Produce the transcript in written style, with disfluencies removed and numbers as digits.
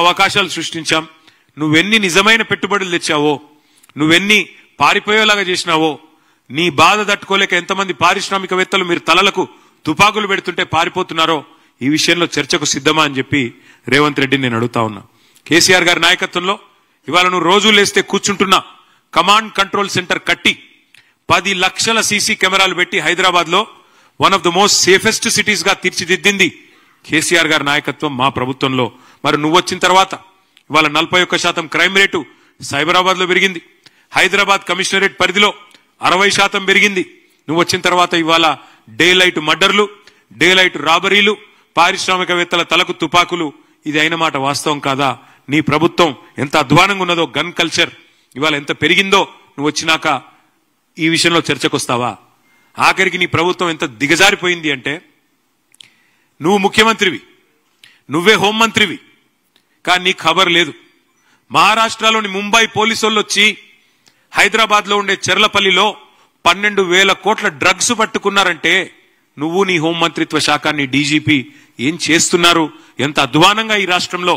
అవకాశాలు సృష్టించాం. నువ్వెన్ని నిజమైన పెట్టుబడులు తెచ్చావో, నువ్వెన్ని పారిపోయేలాగా చేసినావో, నీ బాధ తట్టుకోలేక ఎంతమంది పారిశ్రామికవేత్తలు మీరు తలలకు తుపాకులు పెడుతుంటే పారిపోతున్నారో ఈ విషయంలో చర్చకు సిద్ధమా అని చెప్పి రేవంత్ రెడ్డిని నేను అడుగుతా ఉన్నా. కేసీఆర్ గారి నాయకత్వంలో ఇవాళ నువ్వు రోజు లేస్తే కూర్చుంటున్నా కమాండ్ కంట్రోల్ సెంటర్ కట్టి 10 లక్షల సీసీ కెమెరాలు పెట్టి హైదరాబాద్ లో one of the most safest cities గా తీర్చిదిద్దింది కేసీఆర్ గారి నాయకత్వం మా ప్రభుత్వంలో. మరి నువ్వు వచ్చిన తర్వాత ఇవాళ 41% క్రైమ్ రేటు సైబరాబాద్ లో పెరిగింది. హైదరాబాద్ కమిషనరేట్ పరిధిలో 60% పెరిగింది. నువ్వు వచ్చిన తర్వాత ఇవాళ డే లైట్ మర్డర్లు, డే లైట్ రాబరీలు, పారిశ్రామికవేత్తల తలకు తుపాకులు, ఇది అయిన మాట వాస్తవం కాదా? నీ ప్రభుత్వం ఎంత అధ్వానంగా ఉన్నదో, గన్ కల్చర్ ఇవాళ ఎంత పెరిగిందో నువ్వు వచ్చినాక ఈ విషయంలో చర్చకొస్తావా? ఆఖరికి నీ ప్రభుత్వం ఎంత దిగజారిపోయింది అంటే, నువ్వు ముఖ్యమంత్రివి, నువ్వే హోంమంత్రివి, కానీ నీకు ఖబర్ లేదు. మహారాష్ట్రలోని ముంబై పోలీసులు వచ్చి హైదరాబాద్ లో ఉండే చెర్లపల్లిలో 12,000 కోట్ల డ్రగ్స్ పట్టుకున్నారంటే నువ్వు నీ హోంమంత్రిత్వ శాఖ, నీ డీజీపీ ఏం చేస్తున్నారు? ఎంత అధ్వానంగా ఈ రాష్ట్రంలో